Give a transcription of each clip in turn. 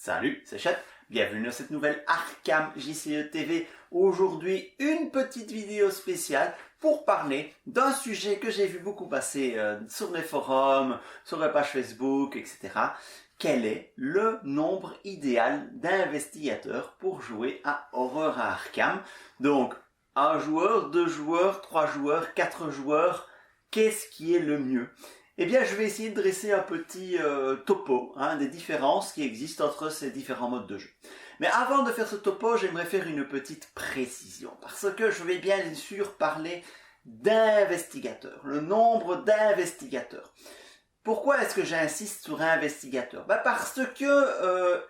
Salut, c'est Chet, bienvenue dans cette nouvelle Arkham JCE TV. Aujourd'hui, une petite vidéo spéciale pour parler d'un sujet que j'ai vu beaucoup passer sur les forums, sur les pages Facebook, etc. Quel est le nombre idéal d'investigateurs pour jouer à Horror à Arkham? Donc, un joueur, deux joueurs, trois joueurs, quatre joueurs, qu'est-ce qui est le mieux? Eh bien, je vais essayer de dresser un petit topo des différences qui existent entre ces différents modes de jeu. Mais avant de faire ce topo, j'aimerais faire une petite précision, parce que je vais bien sûr parler d'investigateurs, le nombre d'investigateurs. Pourquoi est-ce que j'insiste sur investigateurs? Parce que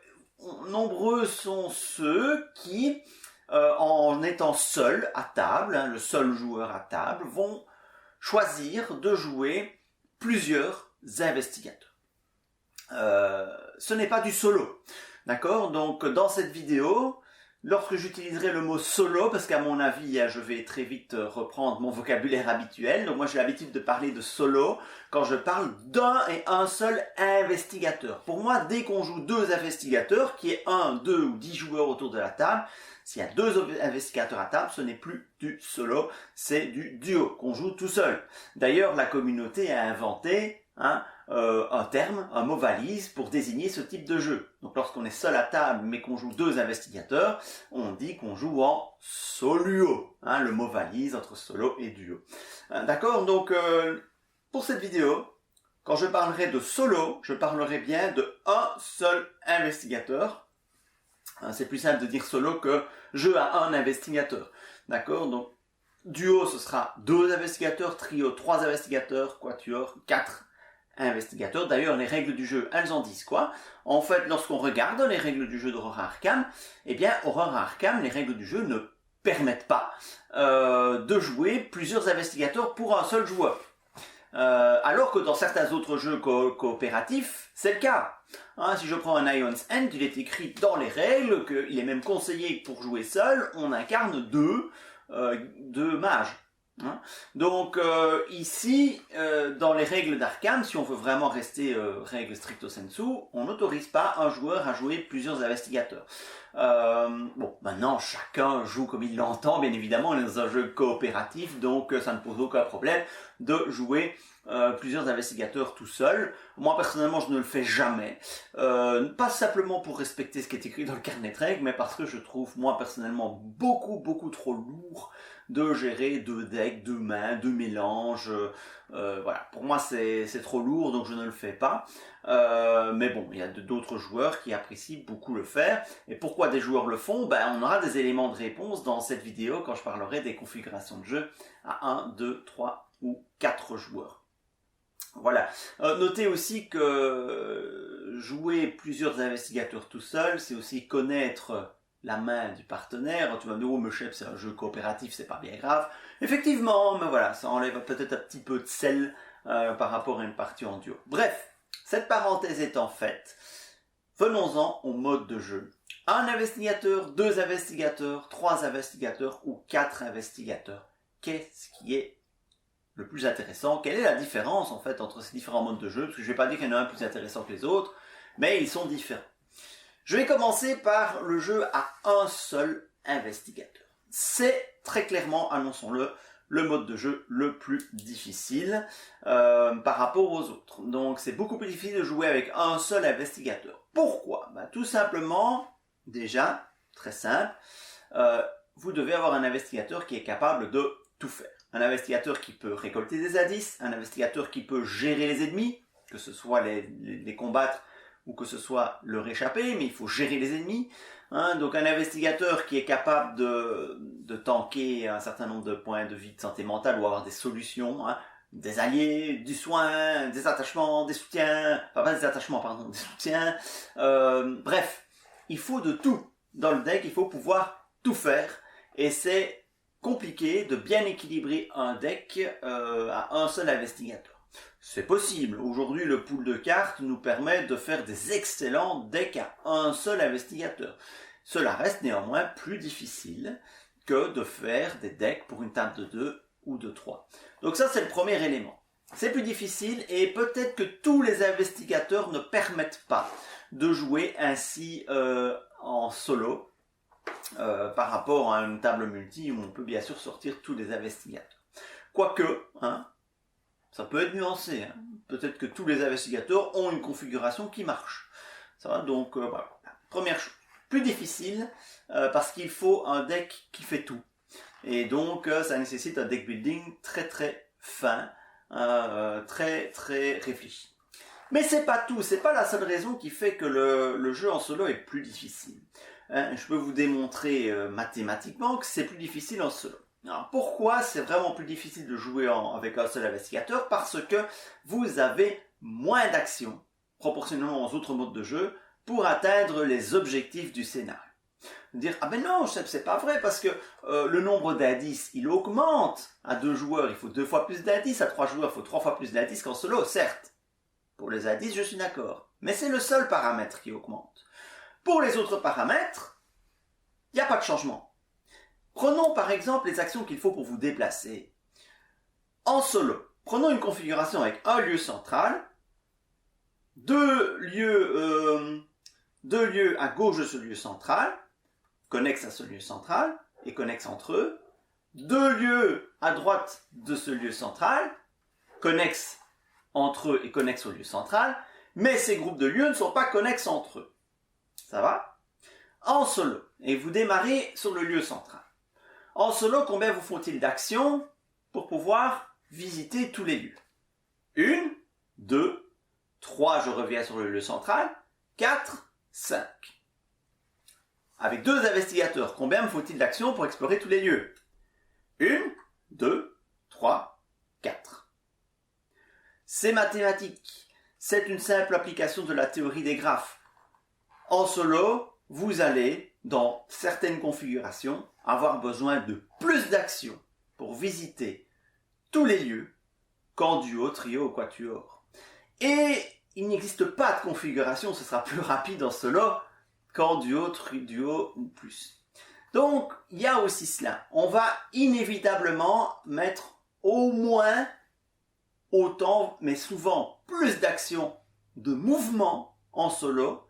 nombreux sont ceux qui, en étant seuls à table, le seul joueur à table, vont choisir de jouer plusieurs investigateurs. Ce n'est pas du solo, d'accord? Donc dans cette vidéo, lorsque j'utiliserai le mot solo, parce qu'à mon avis, je vais très vite reprendre mon vocabulaire habituel, donc moi j'ai l'habitude de parler de solo quand je parle d'un et un seul investigateur. Pour moi, dès qu'on joue deux investigateurs, qui est un, deux ou 10 joueurs autour de la table, s'il y a deux investigateurs à table, ce n'est plus du solo, c'est du duo, qu'on joue tout seul. D'ailleurs, la communauté a inventé un terme, un mot valise pour désigner ce type de jeu. Donc lorsqu'on est seul à table mais qu'on joue deux investigateurs, on dit qu'on joue en soluo, le mot valise entre solo et duo. D'accord? Donc pour cette vidéo, quand je parlerai de solo, je parlerai bien de un seul investigateur. C'est plus simple de dire solo que jeu à un investigateur. D'accord? Donc, duo, ce sera 2 investigateurs, trio, 3 investigateurs, quatuor, 4 investigateurs. D'ailleurs, les règles du jeu, elles en disent quoi? En fait, lorsqu'on regarde les règles du jeu d'Horror à Arkham, eh bien, Horror à Arkham, les règles du jeu ne permettent pas de jouer plusieurs investigateurs pour un seul joueur. Alors que dans certains autres jeux coopératifs, c'est le cas. Si je prends un Ion's End, il est écrit dans les règles qu'il est même conseillé que pour jouer seul, on incarne deux mages. Donc ici, dans les règles d'Arkham, si on veut vraiment rester règle stricto sensu, on n'autorise pas un joueur à jouer plusieurs investigateurs. Bon, maintenant chacun joue comme il l'entend, bien évidemment, on est dans un jeu coopératif, donc ça ne pose aucun problème de jouer plusieurs investigateurs tout seul. Moi personnellement je ne le fais jamais, pas simplement pour respecter ce qui est écrit dans le carnet de règles, mais parce que je trouve moi personnellement beaucoup trop lourd de gérer 2 decks, 2 mains, 2 mélanges, voilà, pour moi c'est trop lourd, donc je ne le fais pas. Mais bon, il y a d'autres joueurs qui apprécient beaucoup le faire. Et pourquoi des joueurs le font? On aura des éléments de réponse dans cette vidéo quand je parlerai des configurations de jeu à 1, 2, 3 ou 4 joueurs. Voilà. Notez aussi que jouer plusieurs investigateurs tout seul, c'est aussi connaître la main du partenaire. Tu vas me dire, oh, mais chef, c'est un jeu coopératif, c'est pas bien grave. Effectivement, mais voilà, ça enlève peut-être un petit peu de sel par rapport à une partie en duo. Bref, cette parenthèse étant faite, venons-en au mode de jeu. Un investigateur, 2 investigateurs, 3 investigateurs ou 4 investigateurs. Qu'est-ce qui est le plus intéressant? Quelle est la différence en fait entre ces différents modes de jeu? Parce que je vais pas dire qu'il y en a un plus intéressant que les autres, mais ils sont différents. Je vais commencer par le jeu à un seul investigateur. C'est très clairement, annonçons-le, le mode de jeu le plus difficile par rapport aux autres. Donc c'est beaucoup plus difficile de jouer avec un seul investigateur. Pourquoi? Tout simplement, déjà, très simple, vous devez avoir un investigateur qui est capable de tout faire. Un investigateur qui peut récolter des indices, un investigateur qui peut gérer les ennemis, que ce soit les combattre ou que ce soit leur échapper, mais il faut gérer les ennemis. Donc un investigateur qui est capable de tanker un certain nombre de points de vie de santé mentale ou avoir des solutions, des alliés, du soin, des attachements, des soutiens, enfin pas des attachements, pardon, des soutiens. Bref, il faut de tout. Dans le deck, il faut pouvoir tout faire. Et c'est compliqué de bien équilibrer un deck à un seul investigateur. C'est possible. Aujourd'hui, le pool de cartes nous permet de faire des excellents decks à un seul investigateur. Cela reste néanmoins plus difficile que de faire des decks pour une table de 2 ou de 3. Donc ça, c'est le premier élément. c'est plus difficile et peut-être que tous les investigateurs ne permettent pas de jouer ainsi en solo par rapport à une table multi où on peut bien sûr sortir tous les investigateurs. Quoique, hein, ça peut être nuancé. Hein. Peut-être que tous les investigateurs ont une configuration qui marche. Ça va, donc voilà. Première chose, plus difficile parce qu'il faut un deck qui fait tout. Et donc ça nécessite un deck building très très fin, très très réfléchi. Mais c'est pas tout, c'est pas la seule raison qui fait que le jeu en solo est plus difficile. Hein, je peux vous démontrer mathématiquement que c'est plus difficile en solo. Alors pourquoi c'est vraiment plus difficile de jouer avec un seul investigateur? Parce que vous avez moins d'actions, proportionnellement aux autres modes de jeu, pour atteindre les objectifs du scénario. Dire, ah ben non, c'est pas vrai, parce que le nombre d'indices, il augmente. À 2 joueurs, il faut 2 fois plus d'indices, à 3 joueurs, il faut 3 fois plus d'indices qu'en solo, certes. Pour les indices, je suis d'accord. Mais c'est le seul paramètre qui augmente. Pour les autres paramètres, il n'y a pas de changement. Prenons par exemple les actions qu'il faut pour vous déplacer. En solo, prenons une configuration avec un lieu central, deux lieux à gauche de ce lieu central, connexes à ce lieu central et connexes entre eux, 2 lieux à droite de ce lieu central, connexes entre eux et connexes au lieu central, mais ces groupes de lieux ne sont pas connexes entre eux. Ça va? En solo, et vous démarrez sur le lieu central. En solo, combien vous faut-il d'actions pour pouvoir visiter tous les lieux? 1, 2, 3, je reviens sur le lieu central, 4, 5. Avec 2 investigateurs, combien me faut-il d'actions pour explorer tous les lieux? 1, 2, 3, 4. C'est mathématique. C'est une simple application de la théorie des graphes. En solo, vous allez, dans certaines configurations, avoir besoin de plus d'actions pour visiter tous les lieux qu'en duo, trio ou quatuor. Et il n'existe pas de configuration, ce sera plus rapide en solo qu'en duo, duo ou plus. Donc, il y a aussi cela. On va inévitablement mettre au moins autant, mais souvent plus d'actions de mouvement en solo,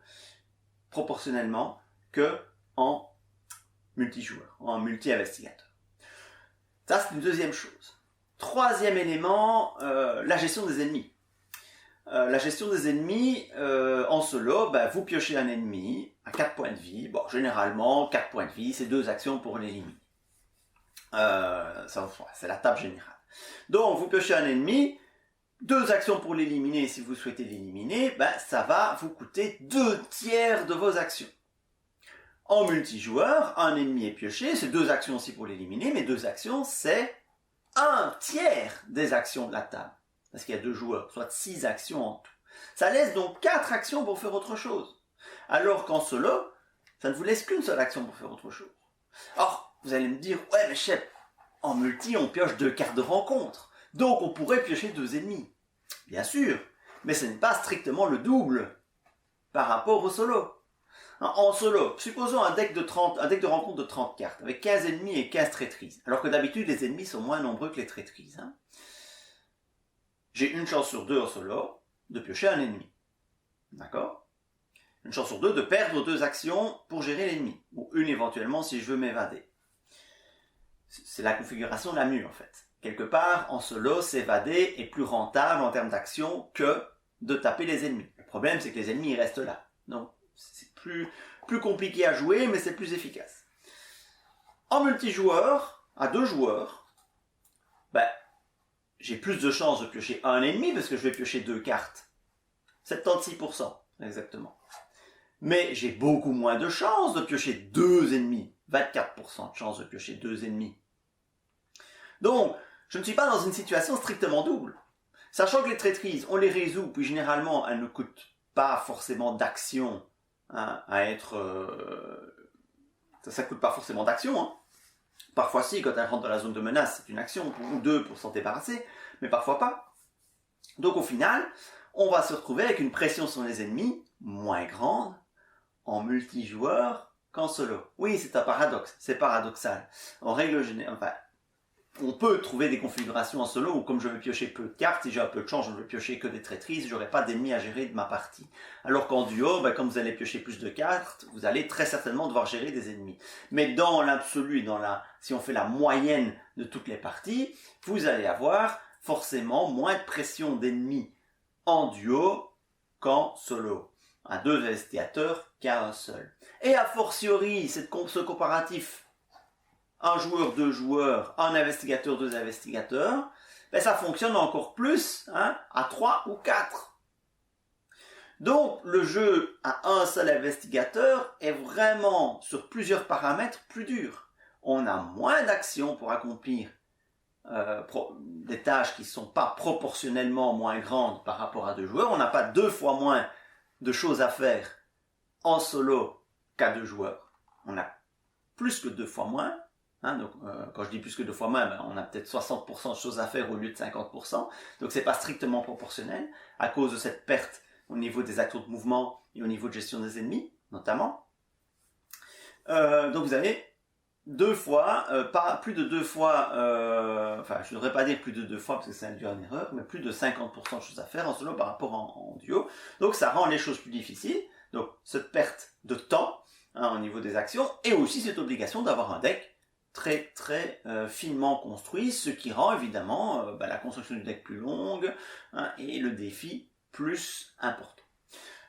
proportionnellement, que en multijoueur, en multi-investigateur. Ça, c'est une deuxième chose. Troisième élément, la gestion des ennemis. La gestion des ennemis en solo, vous piochez un ennemi à 4 points de vie. Bon, généralement, 4 points de vie, c'est 2 actions pour l'éliminer. C'est la table générale. Donc, vous piochez un ennemi, 2 actions pour l'éliminer si vous souhaitez l'éliminer, ça va vous coûter 2 tiers de vos actions. En multijoueur, un ennemi est pioché, c'est 2 actions aussi pour l'éliminer, mais 2 actions, c'est 1 tiers des actions de la table. Parce qu'il y a 2 joueurs, soit 6 actions en tout. Ça laisse donc 4 actions pour faire autre chose. Alors qu'en solo, ça ne vous laisse qu'une seule action pour faire autre chose. Or, vous allez me dire, ouais mais chef, en multi, on pioche 2 cartes de rencontre. Donc on pourrait piocher 2 ennemis. Bien sûr, mais ce n'est pas strictement le double par rapport au solo. En solo, supposons un deck de rencontre de 30 cartes, avec 15 ennemis et 15 traîtrises. Alors que d'habitude, les ennemis sont moins nombreux que les traîtrises. J'ai une chance sur 2 en solo de piocher un ennemi. D'accord? Une chance sur 2 de perdre 2 actions pour gérer l'ennemi. Ou une éventuellement si je veux m'évader. C'est la configuration la mieux en fait. Quelque part, en solo, s'évader est plus rentable en termes d'action que de taper les ennemis. Le problème, c'est que les ennemis ils restent là. Donc, c'est plus compliqué à jouer, mais c'est plus efficace. En multijoueur, à 2 joueurs, j'ai plus de chances de piocher un ennemi parce que je vais piocher 2 cartes. 76%, exactement. Mais j'ai beaucoup moins de chances de piocher 2 ennemis. 24% de chances de piocher 2 ennemis. Donc, je ne suis pas dans une situation strictement double. Sachant que les traîtrises, on les résout, puis généralement, elles ne coûtent pas forcément d'action à être... ça coûte pas forcément d'action. Parfois si, quand elles rentrent dans la zone de menace, c'est une action, ou 2 pour s'en débarrasser, mais parfois pas. Donc au final, on va se retrouver avec une pression sur les ennemis moins grande en multijoueur qu'en solo. Oui, c'est un paradoxe, c'est paradoxal. En règle générale, on peut trouver des configurations en solo où comme je vais piocher peu de cartes, si j'ai un peu de chance, je ne vais piocher que des traîtrises, j'aurai pas d'ennemis à gérer de ma partie. Alors qu'en duo, comme vous allez piocher plus de cartes, vous allez très certainement devoir gérer des ennemis. Mais dans l'absolu, si on fait la moyenne de toutes les parties, vous allez avoir forcément moins de pression d'ennemis en duo qu'en solo. À 2 investigateurs qu'à un seul. Et a fortiori, ce comparatif un joueur, 2 joueurs, un investigateur, 2 investigateurs, ça fonctionne encore plus à 3 ou 4. Donc le jeu à un seul investigateur est vraiment sur plusieurs paramètres plus dur. On a moins d'actions pour accomplir des tâches qui ne sont pas proportionnellement moins grandes par rapport à 2 joueurs. On n'a pas 2 fois moins de choses à faire en solo qu'à 2 joueurs. On a plus que 2 fois moins. Donc, quand je dis plus que 2 fois moins, on a peut-être 60% de choses à faire au lieu de 50%. Donc c'est pas strictement proportionnel à cause de cette perte au niveau des actions de mouvement et au niveau de gestion des ennemis, notamment. Donc vous avez 2 fois, pas plus de 2 fois, je ne devrais pas dire plus de 2 fois parce que ça induit une erreur, mais plus de 50% de choses à faire en solo par rapport en duo. Donc ça rend les choses plus difficiles. Donc cette perte de temps au niveau des actions et aussi cette obligation d'avoir un deck très très finement construit, ce qui rend évidemment la construction du deck plus longue et le défi plus important.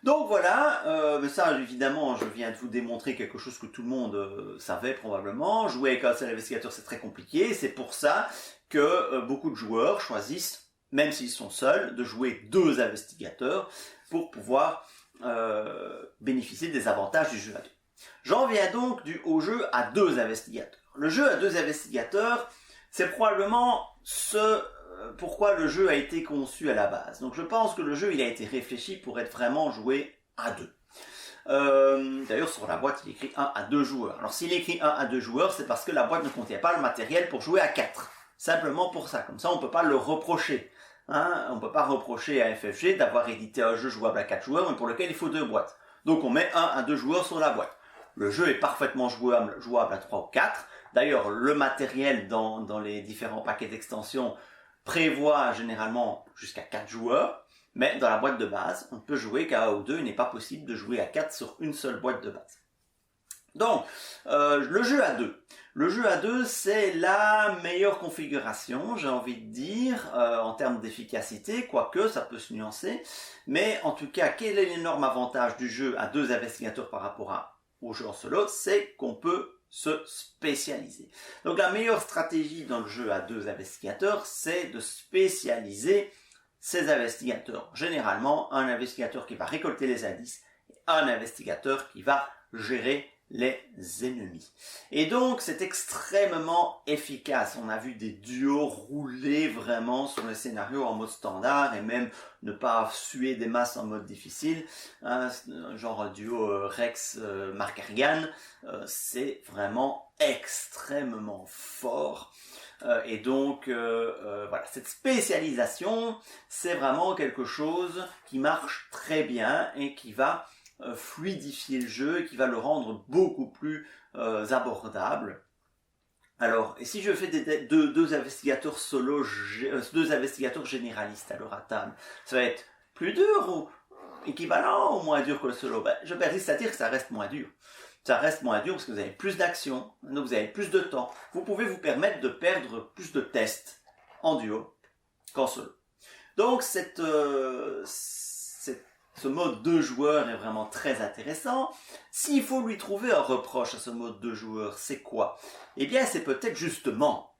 Donc voilà, ça évidemment je viens de vous démontrer quelque chose que tout le monde savait probablement. Jouer avec un seul investigateur c'est très compliqué, c'est pour ça que beaucoup de joueurs choisissent, même s'ils sont seuls, de jouer 2 investigateurs pour pouvoir bénéficier des avantages du jeu à 2. J'en viens donc au jeu à 2 investigateurs. Le jeu à 2 investigateurs, c'est probablement pourquoi le jeu a été conçu à la base. Donc je pense que le jeu il a été réfléchi pour être vraiment joué à 2. D'ailleurs sur la boîte il écrit 1 à 2 joueurs. Alors s'il écrit 1 à 2 joueurs, c'est parce que la boîte ne contient pas le matériel pour jouer à 4. Simplement pour ça, comme ça on ne peut pas le reprocher. On ne peut pas reprocher à FFG d'avoir édité un jeu jouable à 4 joueurs mais pour lequel il faut 2 boîtes. Donc on met 1 à 2 joueurs sur la boîte. Le jeu est parfaitement jouable à 3 ou 4. D'ailleurs, le matériel dans les différents paquets d'extensions prévoit généralement jusqu'à 4 joueurs, mais dans la boîte de base, on ne peut jouer qu'à 1 ou 2, il n'est pas possible de jouer à 4 sur une seule boîte de base. Donc, le jeu à 2. Le jeu à 2, c'est la meilleure configuration, j'ai envie de dire, en termes d'efficacité, quoique ça peut se nuancer, mais en tout cas, quel est l'énorme avantage du jeu à 2 investigateurs par rapport au jeu en solo, c'est qu'on peut se spécialiser. Donc la meilleure stratégie dans le jeu à 2 investigateurs, c'est de spécialiser ces investigateurs. Généralement, un investigateur qui va récolter les indices et un investigateur qui va gérer les ennemis. Et donc, c'est extrêmement efficace. On a vu des duos rouler vraiment sur le scénario en mode standard et même ne pas suer des masses en mode difficile. Genre un duo Rex-Mark Harrigan, c'est vraiment extrêmement fort. Et donc, voilà, cette spécialisation, c'est vraiment quelque chose qui marche très bien et qui va fluidifier le jeu et qui va le rendre beaucoup plus abordable. Alors, et si je fais deux investigateurs solo, 2 investigateurs généralistes alors à table, ça va être plus dur ou équivalent ou moins dur que le solo? Je persiste à dire que ça reste moins dur. Ça reste moins dur parce que vous avez plus d'actions, donc vous avez plus de temps. Vous pouvez vous permettre de perdre plus de tests en duo qu'en solo. Donc ce mode 2 joueurs est vraiment très intéressant. S'il faut lui trouver un reproche à ce mode 2 joueurs, c'est quoi? Eh bien, c'est peut-être justement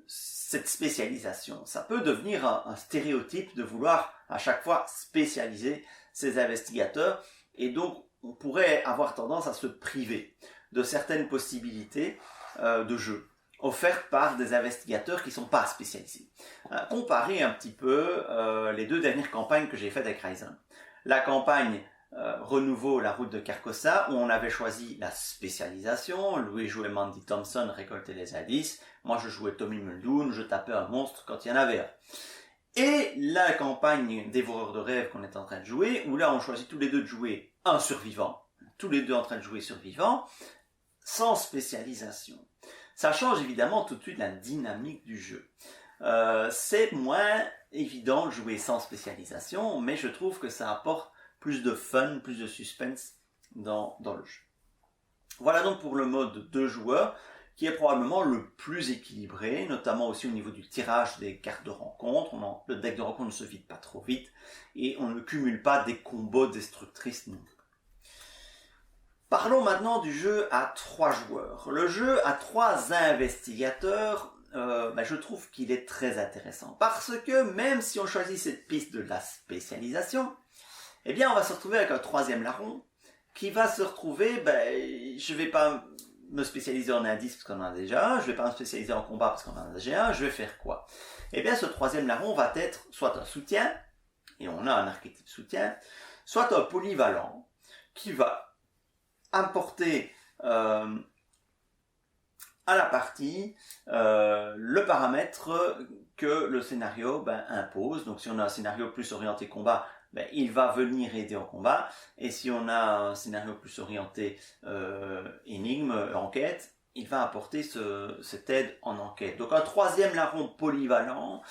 cette spécialisation. Ça peut devenir un stéréotype de vouloir à chaque fois spécialiser ses investigateurs. Et donc, on pourrait avoir tendance à se priver de certaines possibilités de jeu offertes par des investigateurs qui ne sont pas spécialisés. Comparez un petit peu les 2 dernières campagnes que j'ai faites avec Ryzen. La campagne Renouveau, la route de Carcossa, où on avait choisi la spécialisation. Louis jouait Mandy Thompson, récoltait les indices. Moi, je jouais Tommy Muldoon, je tapais un monstre quand il y en avait un. Et la campagne Dévoreur de rêves qu'on est en train de jouer, où là, on choisit tous les 2 de jouer un survivant. Tous les 2 en train de jouer survivant, sans spécialisation. ça change évidemment tout de suite la dynamique du jeu. C'est moins évident de jouer sans spécialisation, mais je trouve que ça apporte plus de fun, plus de suspense dans le jeu. Voilà donc pour le mode 2 joueurs, qui est probablement le plus équilibré, notamment aussi au niveau du tirage des cartes de rencontre. Le deck de rencontre ne se vide pas trop vite, et on ne cumule pas des combos destructrices non plus. Parlons maintenant du jeu à 3 joueurs. Le jeu à 3 investigateurs, je trouve qu'il est très intéressant, parce que même si on choisit cette piste de la spécialisation, eh bien on va se retrouver avec un 3e larron, qui va se retrouver, je ne vais pas me spécialiser en indice parce qu'on en a déjà un, je ne vais pas me spécialiser en combat parce qu'on en a déjà un, je vais faire quoi? Eh bien ce 3e larron va être soit un soutien, et on a un archétype soutien, soit un polyvalent, qui va apporter à la partie le paramètre que le scénario impose. Donc si on a un scénario plus orienté combat, il va venir aider en combat, et si on a un scénario plus orienté énigme, enquête, il va apporter cette aide en enquête. Donc un 3e larron polyvalent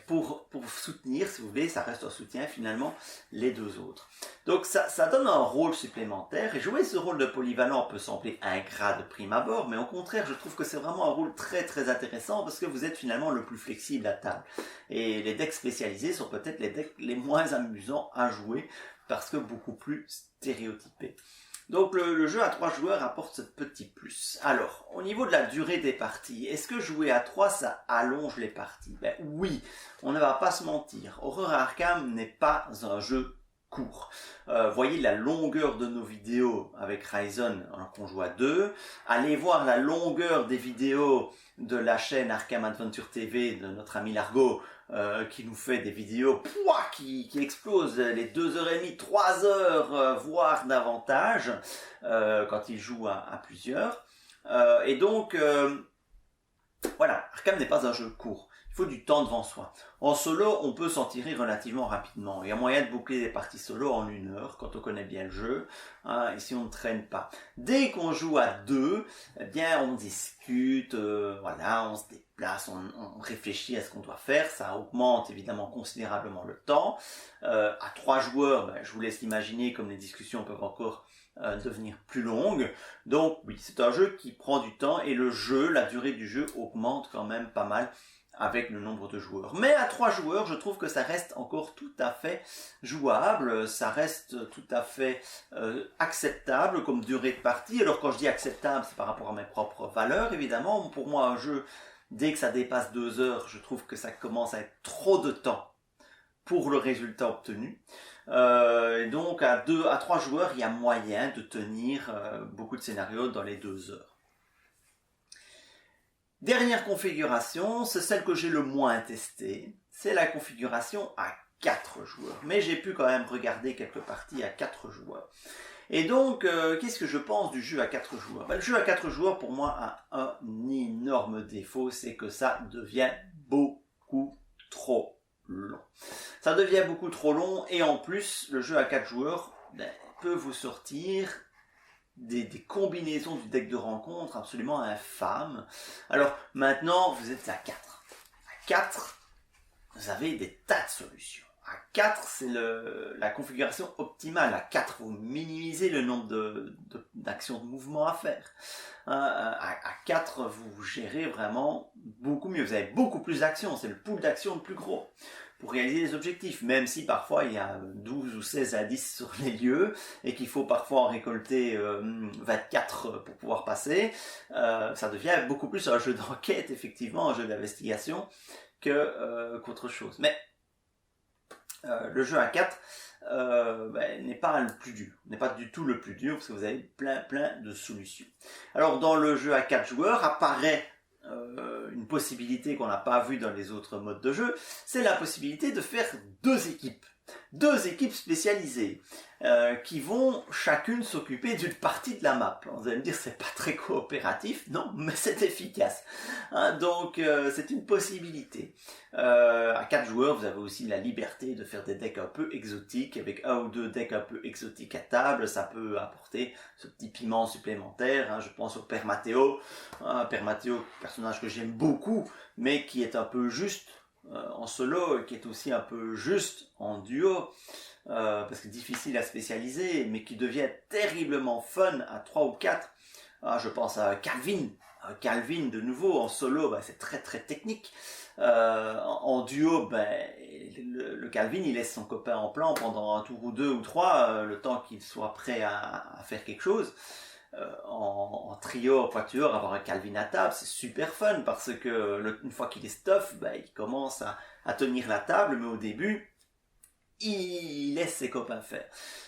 pour soutenir, si vous voulez, ça reste un soutien finalement, les 2 autres. Donc ça donne un rôle supplémentaire, et jouer ce rôle de polyvalent peut sembler ingrat de prime abord, mais au contraire je trouve que c'est vraiment un rôle très très intéressant, parce que vous êtes finalement le plus flexible à table. Et les decks spécialisés sont peut-être les decks les moins amusants à jouer, parce que beaucoup plus stéréotypés. Donc le jeu à 3 joueurs apporte ce petit plus. Alors, au niveau de la durée des parties, est-ce que jouer à 3 ça allonge les parties? Oui, on ne va pas se mentir. Horror Arkham n'est pas un jeu court. Voyez la longueur de nos vidéos avec Ryzen qu'on joue à 2. Allez voir la longueur des vidéos de la chaîne Arkham Adventure TV de notre ami Largo, qui nous fait des vidéos qui explosent les 2h30, 3h, voire davantage, quand il joue à plusieurs. Et donc, voilà, Arkham n'est pas un jeu court. Il faut du temps devant soi. En solo, on peut s'en tirer relativement rapidement. Il y a moyen de boucler des parties solo en 1 heure, quand on connaît bien le jeu, et si on ne traîne pas. Dès qu'on joue à 2, eh bien, on discute, on se déplace, on réfléchit à ce qu'on doit faire. Ça augmente évidemment considérablement le temps. À 3 joueurs, je vous laisse imaginer comme les discussions peuvent encore devenir plus longues. Donc oui, c'est un jeu qui prend du temps, et la durée du jeu augmente quand même pas mal avec le nombre de joueurs. Mais à 3 joueurs, je trouve que ça reste encore tout à fait jouable, ça reste tout à fait acceptable comme durée de partie. Alors quand je dis acceptable, c'est par rapport à mes propres valeurs, évidemment. Pour moi, un jeu, dès que ça dépasse 2 heures, je trouve que ça commence à être trop de temps pour le résultat obtenu. Et donc à 3 joueurs, il y a moyen de tenir beaucoup de scénarios dans les 2 heures. Dernière configuration, c'est celle que j'ai le moins testée, c'est la configuration à 4 joueurs. Mais j'ai pu quand même regarder quelques parties à 4 joueurs. Et donc, qu'est-ce que je pense du jeu à 4 joueurs? Le jeu à 4 joueurs, pour moi, a un énorme défaut, c'est que ça devient beaucoup trop long. Ça devient beaucoup trop long, et en plus, le jeu à 4 joueurs peut vous sortir des combinaisons du deck de rencontre absolument infâmes. Alors maintenant, vous êtes à 4. À 4, vous avez des tas de solutions. À 4, c'est la configuration optimale. À 4, vous minimisez le nombre d'actions de mouvement à faire. À 4, vous gérez vraiment beaucoup mieux. Vous avez beaucoup plus d'actions. C'est le pool d'actions le plus gros pour réaliser les objectifs, même si parfois il y a 12 ou 16 indices sur les lieux et qu'il faut parfois en récolter 24 pour pouvoir passer. Ça devient beaucoup plus un jeu d'enquête, effectivement, un jeu d'investigation qu'autre chose. Mais le jeu à 4 n'est pas le plus dur, n'est pas du tout le plus dur, parce que vous avez plein de solutions. Alors dans le jeu à 4 joueurs apparaît une possibilité qu'on n'a pas vue dans les autres modes de jeu, c'est la possibilité de faire 2 équipes. 2 équipes spécialisées qui vont chacune s'occuper d'une partie de la map. Vous allez me dire c'est pas très coopératif, non, mais c'est efficace. Hein, donc c'est une possibilité. À 4 joueurs, vous avez aussi la liberté de faire des decks un peu exotiques, avec 1 ou 2 decks un peu exotiques à table. Ça peut apporter ce petit piment supplémentaire. Hein, je pense au Père Matteo. Père Matteo, personnage que j'aime beaucoup, mais qui est un peu juste en solo, et qui est aussi un peu juste en duo. Parce que difficile à spécialiser, mais qui devient terriblement fun à 3 ou 4. Je pense à Calvin. Calvin, de nouveau, en solo, c'est très très technique. En duo, le Calvin, il laisse son copain en plan pendant un tour ou 2 ou 3, le temps qu'il soit prêt à faire quelque chose. En trio, en quatuor, avoir un Calvin à table, c'est super fun, parce que une fois qu'il est stuff, il commence à tenir la table, mais au début, il laisse ses copains faire.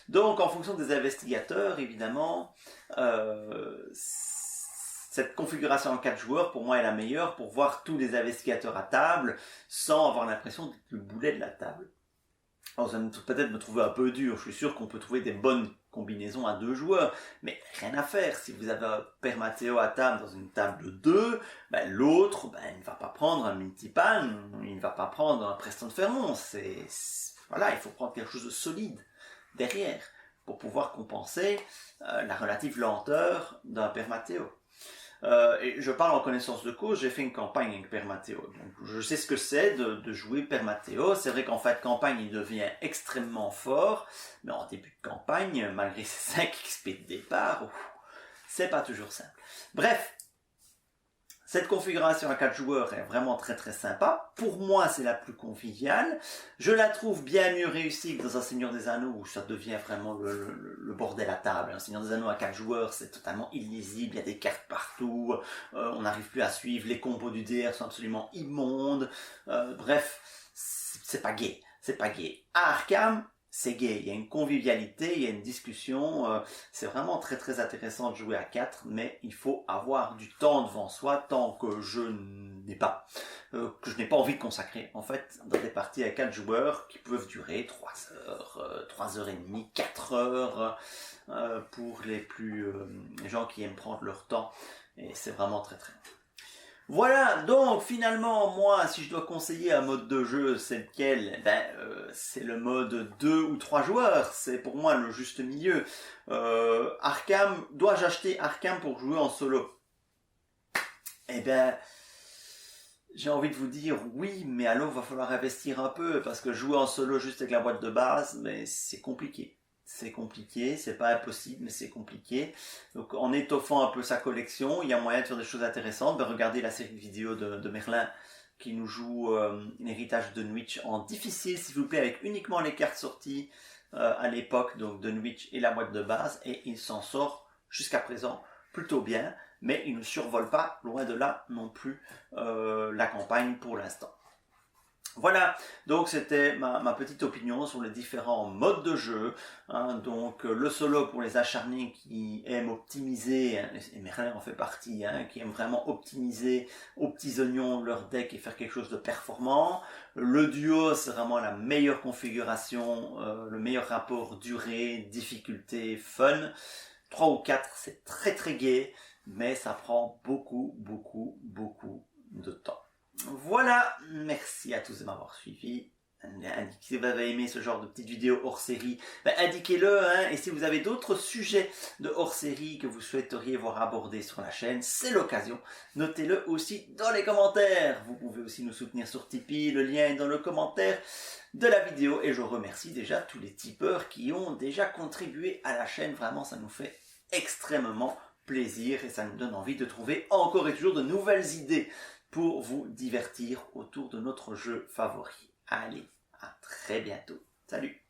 Donc, en fonction des investigateurs, évidemment, cette configuration en 4 joueurs, pour moi, est la meilleure pour voir tous les investigateurs à table, sans avoir l'impression d'être le boulet de la table. Alors, ça va peut-être me trouver un peu dur. Je suis sûr qu'on peut trouver des bonnes combinaisons à 2 joueurs, mais rien à faire. Si vous avez un Père Matteo à table dans une table de 2, l'autre, il ne va pas prendre un Mintipan, il ne va pas prendre un Preston Fermont. Voilà, il faut prendre quelque chose de solide derrière pour pouvoir compenser la relative lenteur d'un Père Matteo. Et je parle en connaissance de cause, j'ai fait une campagne avec Père Matteo. Donc je sais ce que c'est de jouer Père Matteo. C'est vrai qu'en fin de campagne, il devient extrêmement fort, mais en début de campagne, malgré ses 5 XP de départ, c'est pas toujours simple. Bref, cette configuration à 4 joueurs est vraiment très très sympa. Pour moi, c'est la plus conviviale. Je la trouve bien mieux réussie que dans un Seigneur des Anneaux où ça devient vraiment le bordel à table. Un Seigneur des Anneaux à 4 joueurs, c'est totalement illisible. Il y a des cartes partout. On n'arrive plus à suivre. Les combos du DR sont absolument immondes. Bref, c'est pas gai. C'est pas gai. À Arkham, c'est gai, il y a une convivialité, il y a une discussion, c'est vraiment très très intéressant de jouer à 4, mais il faut avoir du temps devant soi, tant que je n'ai pas envie de consacrer, en fait, dans des parties à 4 joueurs qui peuvent durer 3 heures, 3 heures et demie, 4 heures, pour les gens qui aiment prendre leur temps, et c'est vraiment très très bien. Voilà, donc finalement, moi, si je dois conseiller un mode de jeu, c'est lequel? C'est le mode 2 ou 3 joueurs, c'est pour moi le juste milieu. Arkham, dois-je acheter Arkham pour jouer en solo? J'ai envie de vous dire oui, mais alors il va falloir investir un peu, parce que jouer en solo juste avec la boîte de base, c'est compliqué. C'est compliqué, c'est pas impossible, mais c'est compliqué. Donc en étoffant un peu sa collection, il y a moyen de faire des choses intéressantes. Regardez la série de vidéos de Merlin qui nous joue l'héritage de Dunwich en difficile, s'il vous plaît, avec uniquement les cartes sorties à l'époque, donc Dunwich et la boîte de base, et il s'en sort jusqu'à présent plutôt bien, mais il ne survole pas, loin de là non plus, la campagne pour l'instant. Voilà, donc c'était ma petite opinion sur les différents modes de jeu. Donc le solo pour les acharnés qui aiment optimiser, et Merlin en fait partie, qui aiment vraiment optimiser aux petits oignons leur deck et faire quelque chose de performant. Le duo, c'est vraiment la meilleure configuration, le meilleur rapport durée, difficulté, fun. 3 ou 4, c'est très très gai, mais ça prend beaucoup de temps. Voilà, merci à tous de m'avoir suivi. Si vous avez aimé ce genre de petites vidéos hors série, indiquez-le, et si vous avez d'autres sujets de hors série que vous souhaiteriez voir abordés sur la chaîne, c'est l'occasion. Notez-le aussi dans les commentaires. Vous pouvez aussi nous soutenir sur Tipeee, le lien est dans le commentaire de la vidéo, et je remercie déjà tous les tipeurs qui ont déjà contribué à la chaîne. Vraiment, ça nous fait extrêmement plaisir et ça nous donne envie de trouver encore et toujours de nouvelles idées pour vous divertir autour de notre jeu favori. Allez, à très bientôt. Salut!